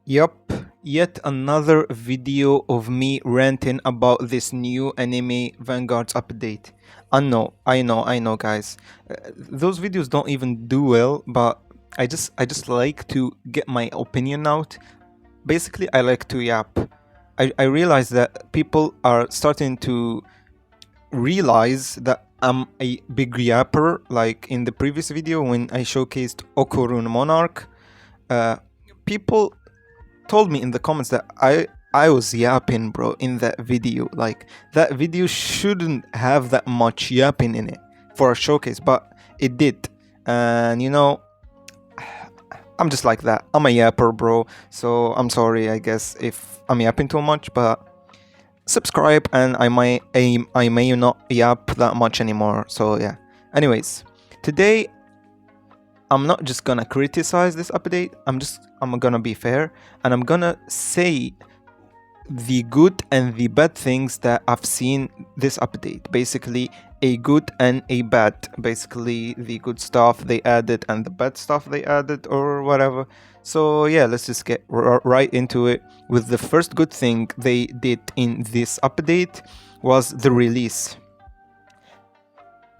Yup, yet another video of me ranting about this new anime Vanguards update. I know, guys. Those videos don't even do well, but I just like to get my opinion out. Basically, I like to yap. I realize that people are starting to realize that I'm a big yapper. Like in the previous video when I showcased Okurun Monarch, uh, people told me in the comments that I was yapping, bro, in that video. Like that video shouldn't have that much yapping in it for a showcase, but it did. And I'm just like that. I'm a yapper, bro. So I'm sorry, I guess, if I'm yapping too much, but subscribe and I may not yap that much anymore. So yeah. Anyways, today I'm not just gonna criticize this update. I'm gonna be fair and I'm gonna say the good and the bad things that I've seen this update. Basically, a good and a bad. Basically, the good stuff they added and the bad stuff they added, or whatever. So yeah, let's just get right into it. With the first good thing they did in this update was the release.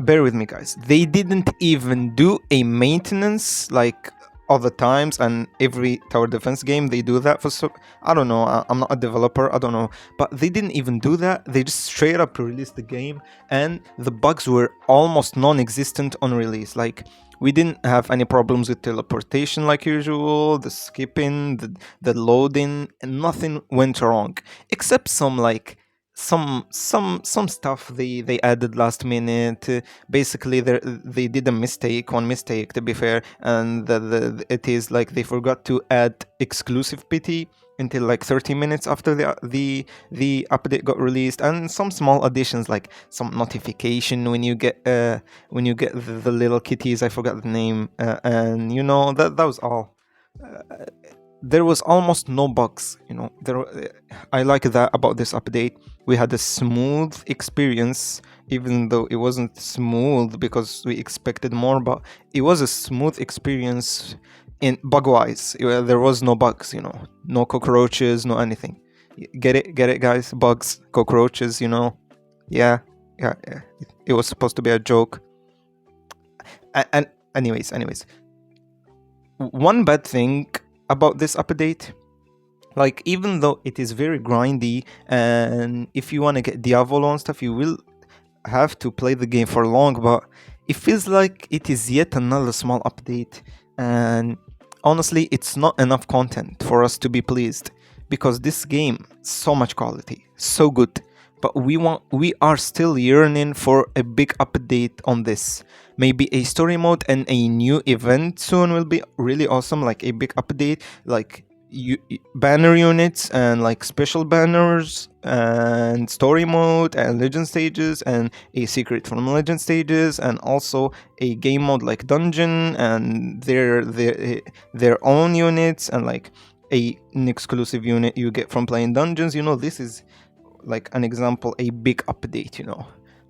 Bear with me, guys. They didn't even do a maintenance like other times, and every tower defense game they do that for. So I don't know, I'm not a developer, I don't know, but they didn't even do that. They just straight up released the game, and the bugs were almost non-existent on release. Like, we didn't have any problems with teleportation like usual, the skipping, the loading, and nothing went wrong except some stuff they added last minute. Basically, they did a mistake, one mistake to be fair, and it is like they forgot to add exclusive PT until like 30 minutes after the update got released, and some small additions like some notification when you get the little kitties. I forgot the name, and that was all. There was almost no bugs. I like that about this update. We had a smooth experience, even though it wasn't smooth because we expected more, but it was a smooth experience in bug wise. There was no bugs, no cockroaches, no anything. Get it, guys? Bugs, cockroaches, yeah, yeah. It was supposed to be a joke. And anyways, one bad thing about this update, like, even though it is very grindy, and if you want to get Diavolo and stuff, you will have to play the game for long, but it feels like it is yet another small update, and honestly, it's not enough content for us to be pleased, because this game, so much quality, so good, but we are still yearning for a big update on this. Maybe a story mode and a new event soon will be really awesome, like a big update, like banner units and like special banners and story mode and legend stages and a secret from legend stages, and also a game mode like dungeon and their own units, and like an exclusive unit you get from playing dungeons. This is like an example, a big update.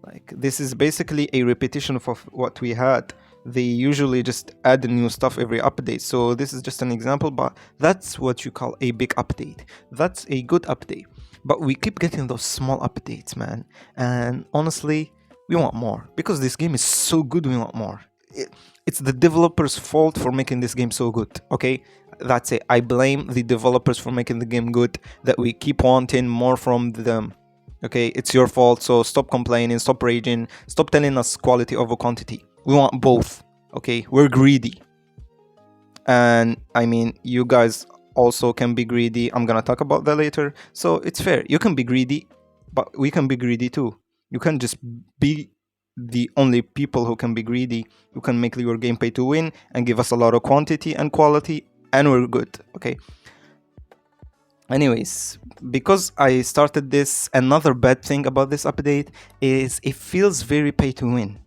Like, this is basically a repetition of what we had. They usually just add new stuff every update, so this is just an example, but that's what you call a big update. That's a good update, but we keep getting those small updates, man, and honestly, we want more because this game is so good. We want more. It's the developers' fault for making this game so good. Okay, that's it. I blame the developers for making the game good, that we keep wanting more from them. Okay, it's your fault, so stop complaining, stop raging, stop telling us quality over quantity. We want both. Okay, we're greedy, and I mean, you guys also can be greedy. I'm gonna talk about that later. So it's fair, you can be greedy, but we can be greedy too. You can't just be the only people who can be greedy. You can make your game pay to win and give us a lot of quantity and quality, and we're good. Okay. Anyways, because I started this, another bad thing about this update is it feels very pay to win.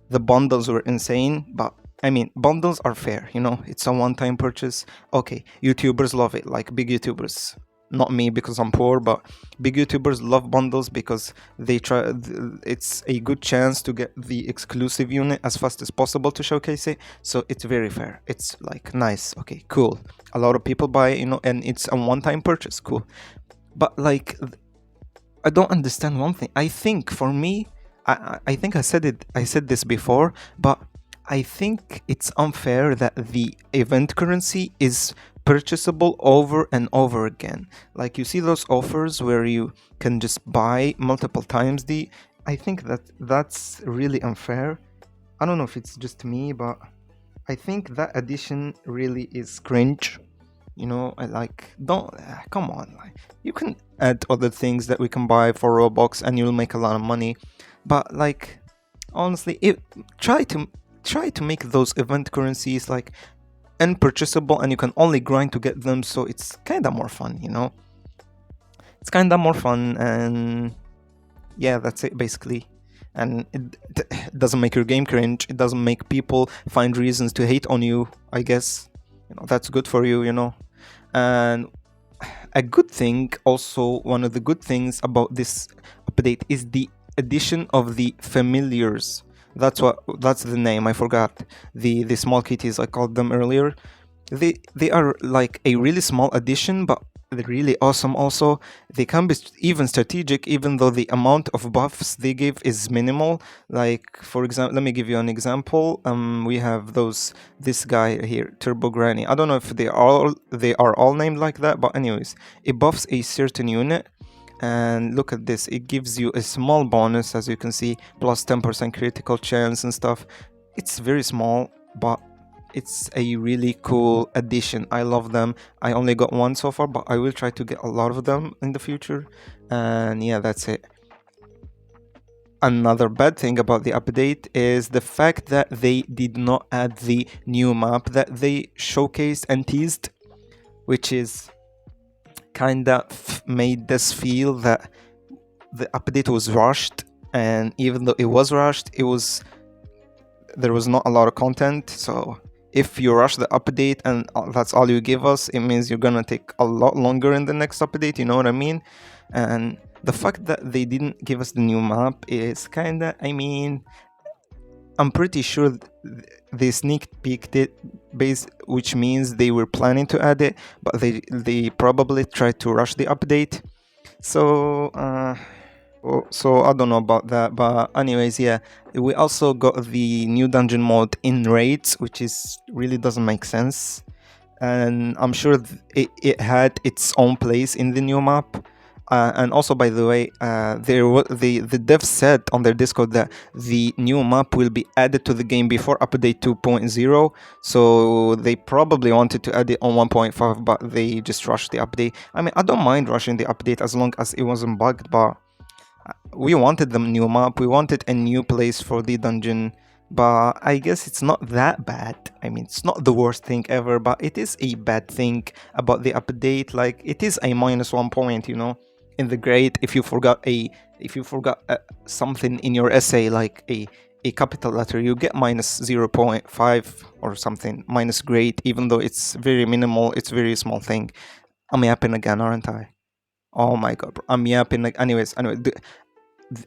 The bundles were insane, but I mean, bundles are fair, it's a one-time purchase. Okay, YouTubers love it, like big YouTubers. not me because I'm poor, but big YouTubers love bundles because they try. It's a good chance to get the exclusive unit as fast as possible to showcase it. So it's very fair. It's like nice. Okay, cool. A lot of people buy it, and it's a one-time purchase. Cool. But like, I don't understand one thing. I think for me, I think I said it. I said this before, but I think it's unfair that the event currency is purchasable over and over again. Like you see those offers where you can just buy multiple times the. I think that's really unfair. I don't know if it's just me, but I think that addition really is cringe. I like don't come on, like you can add other things that we can buy for Roblox and you'll make a lot of money, but like honestly, try to make those event currencies like unpurchasable and you can only grind to get them, so it's kind of more fun. It's kind of more fun, and yeah, that's it basically. And it doesn't make your game cringe. It doesn't make people find reasons to hate on you. I guess that's good for you. And a good thing, also one of the good things about this update is the addition of the familiars. That's the name. I forgot the small kitties. I called them earlier. They are like a really small addition, but they're really awesome. Also, they can be even strategic, even though the amount of buffs they give is minimal. Like for example, let me give you an example. We have this guy here, Turbo Granny. I don't know if they are all named like that, but anyways, it buffs a certain unit. And look at this, it gives you a small bonus, as you can see, plus 10% critical chance and stuff. It's very small, but it's a really cool addition. I love them. I only got one so far, but I will try to get a lot of them in the future. And yeah, that's it. Another bad thing about the update is the fact that they did not add the new map that they showcased and teased, which is kinda made us feel that the update was rushed. And even though it was rushed, there was not a lot of content. So if you rush the update and that's all you give us, it means you're gonna take a lot longer in the next update. You know what I mean? And the fact that they didn't give us the new map is kinda, I'm pretty sure they sneak peeked it, which means they were planning to add it, but they probably tried to rush the update. So I don't know about that, but anyways, yeah, we also got the new dungeon mode in raids, which is really doesn't make sense, and I'm sure it had its own place in the new map. And also, by the way, the devs said on their Discord that the new map will be added to the game before update 2.0. So they probably wanted to add it on 1.5, but they just rushed the update. I don't mind rushing the update as long as it wasn't bugged, but we wanted the new map. We wanted a new place for the dungeon. But I guess it's not that bad. It's not the worst thing ever, but it is a bad thing about the update. Like, it is a -1 point, in the grade if you forgot something in your essay, like a capital letter, you get -0.5 or something, minus grade, even though it's very minimal. It's very small thing. I'm yapping again, aren't I? Oh my god, bro. I'm yapping. Anyway,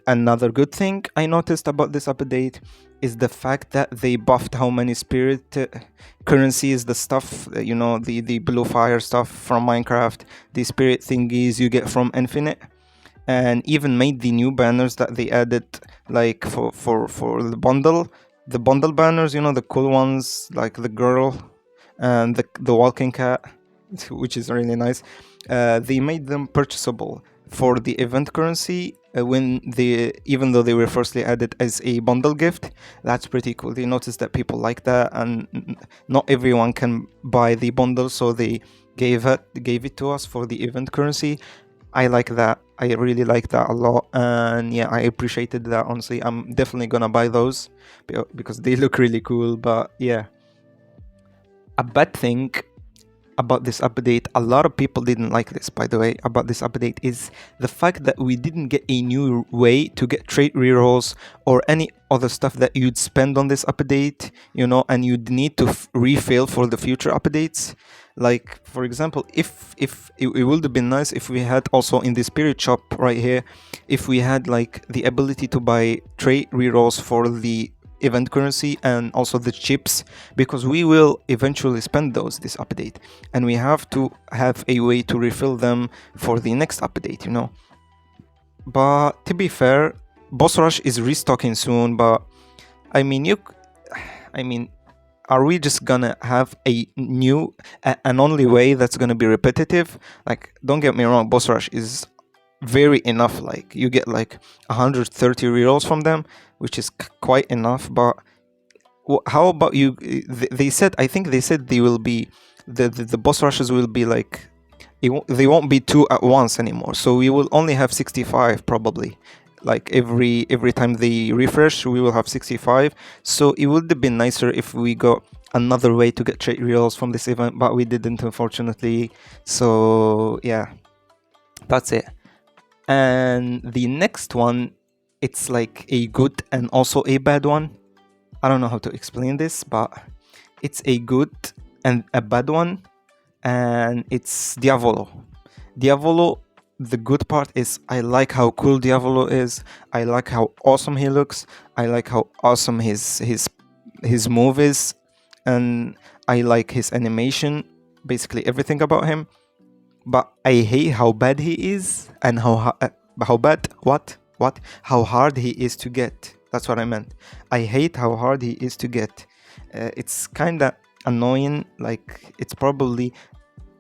another good thing I noticed about this update is the fact that they buffed how many spirit currencies, the stuff, the blue fire stuff from Minecraft, the spirit thingies you get from Infinite, and even made the new banners that they added, like for the bundle banners, the cool ones, like the girl and the walking cat, which is really nice. They made them purchasable for the event currency even though they were firstly added as a bundle gift. That's pretty cool. They noticed that people like that, and not everyone can buy the bundle, so they gave it to us for the event currency. I like that. I really like that a lot, and yeah, I appreciated that. Honestly, I'm definitely gonna buy those because they look really cool. But yeah, a bad thing about this update, a lot of people didn't like this, by the way, about this update, is the fact that we didn't get a new way to get trait rerolls or any other stuff that you'd spend on this update, and you'd need to refill for the future updates. Like, for example, if it would have been nice if we had also in the spirit shop right here, if we had like the ability to buy trait rerolls for the event currency and also the chips, because we will eventually spend those this update, and we have to have a way to refill them for the next update, you know. But to be fair, boss rush is restocking soon, but I mean, I mean, are we just gonna have a new, an only way that's gonna be repetitive? Like, don't get me wrong, boss rush is very enough. Like, you get like 130 rerolls from them, which is quite enough. But how about you? They said, I think they said they will be, the boss rushes will be like, they won't be 2 at once anymore. So we will only have 65 probably. Like every time they refresh, we will have 65. So it would have been nicer if we got another way to get trait reels from this event, but we didn't, unfortunately. So yeah, that's it. And the next one, it's like a good and also a bad one. I don't know how to explain this, but it's a good and a bad one, and it's Diavolo. Diavolo, the good part is I like how cool Diavolo is. I like how awesome he looks. I like how awesome his move is, and I like his animation. Basically everything about him. But I hate how bad he is, and how bad how hard he is to get. That's what I meant. I hate how hard he is to get. It's kind of annoying. Like,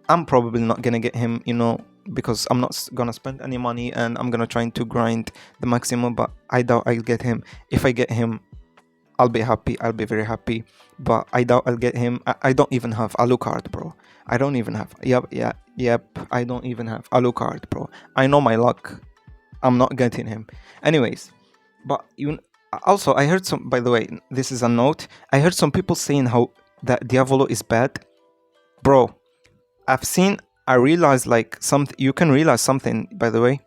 I'm probably not gonna get him, you know, because I'm not gonna spend any money and I'm gonna try to grind the maximum, but I doubt I'll get him. If I get him, I'll be happy. I'll be very happy, but I doubt I'll get him. I don't even have Alucard, bro. I don't even have. Yep. I don't even have Alucard, bro. I know my luck. I'm not getting him. Anyways, but also, I heard some, by the way, this is a note. I heard some people saying how that Diavolo is bad. Bro, I realized like you can realize something, by the way.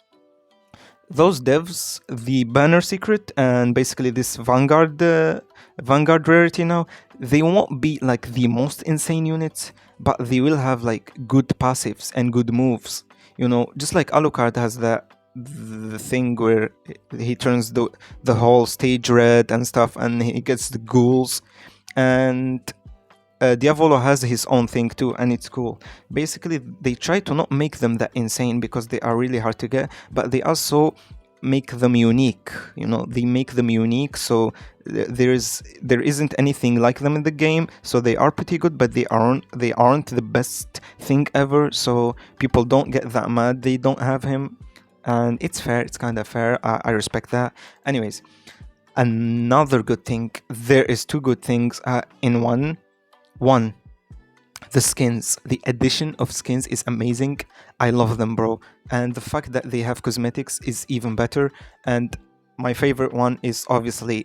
Those devs, the banner secret and basically this Vanguard rarity now, they won't be like the most insane units, but they will have like good passives and good moves. You know, just like Alucard has the thing where he turns the whole stage red and stuff, and he gets the ghouls, and Diavolo has his own thing too, and it's cool. Basically, they try to not make them that insane because they are really hard to get, but they also make them unique. You know, they make them unique, so there isn't anything like them in the game. So they are pretty good, but they aren't the best thing ever. So people don't get that mad they don't have him, and it's fair. It's kind of fair. I respect that. Anyways, another good thing. There is two good things in one. One, the skins. The addition of skins is amazing. I love them, bro. And the fact that they have cosmetics is even better. And my favorite one is obviously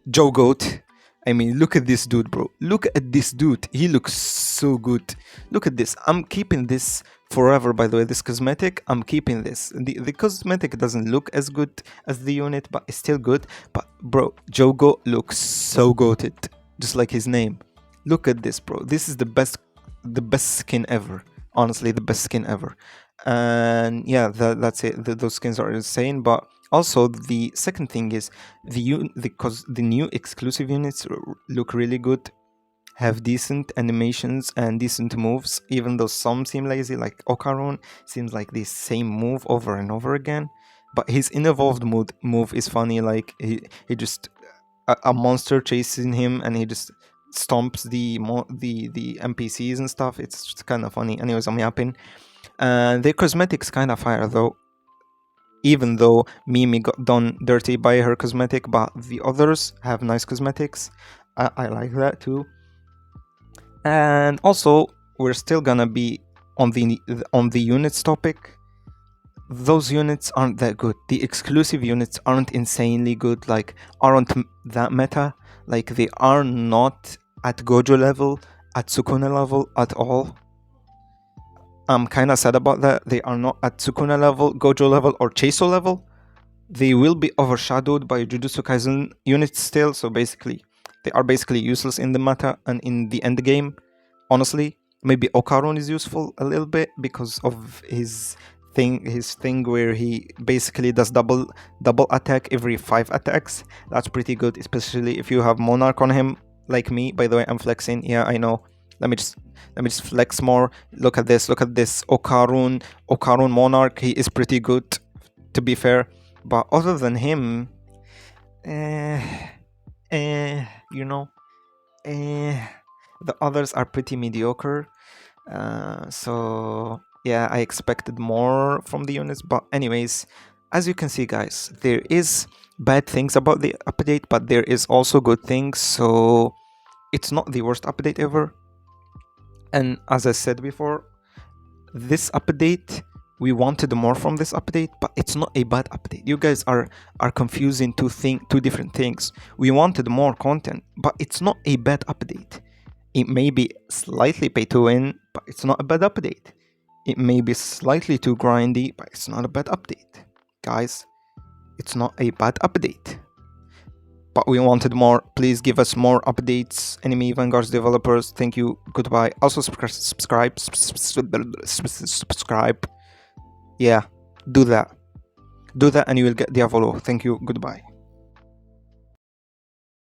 Joe Goat. I mean, look at this dude, bro. Look at this dude. He looks so good. Look at this. I'm keeping this forever, by the way. This cosmetic, I'm keeping this. The cosmetic doesn't look as good as the unit, but it's still good. But, bro, Joe Goat looks so goated. Just like his name. Look at this, bro. This is the best skin ever. Honestly, the best skin ever. And yeah, that's it. Those skins are insane. But also, the second thing is because the new exclusive units look really good, have decent animations and decent moves, even though some seem lazy. Like Ocaron seems like the same move over and over again. But his unevolved move is funny. Like he just a monster chasing him, and he just stomps the NPCs and stuff. It's just kind of funny. Anyways, I'm yapping. The cosmetics kind of fire though, even though Mimi got done dirty by her cosmetic, but the others have nice cosmetics. I like that too. And also, we're still gonna be on the units topic. Those units aren't that good. The exclusive units aren't insanely good, like aren't that meta. Like, they are not at Gojo level, at Sukuna level at all. I'm kind of sad about that. They are not at Sukuna level, Gojo level, or Cheiso level. They will be overshadowed by Jujutsu Kaisen units still, so basically, they are basically useless in the meta and in the end game, honestly. Maybe Okarun is useful a little bit because of his thing where he basically does double attack every 5 attacks. That's pretty good, especially if you have Monarch on him like me. By the way, I'm flexing. Yeah, I know. Let me just flex more. Look at this. Okarun Monarch. He is pretty good, to be fair. But other than him, you know, the others are pretty mediocre. So yeah, I expected more from the units. But anyways, as you can see, guys, there is bad things about the update, but there is also good things. So it's not the worst update ever. And as I said before, this update, we wanted more from this update, but it's not a bad update. You guys are confusing two different things. We wanted more content, but it's not a bad update. It may be slightly pay to win, but it's not a bad update. It may be slightly too grindy, but it's not a bad update. Guys, it's not a bad update. But we wanted more. Please give us more updates. Enemy Vanguards developers, thank you. Goodbye. Also subscribe. Yeah, do that. Do that and you will get Diavolo. Thank you. Goodbye.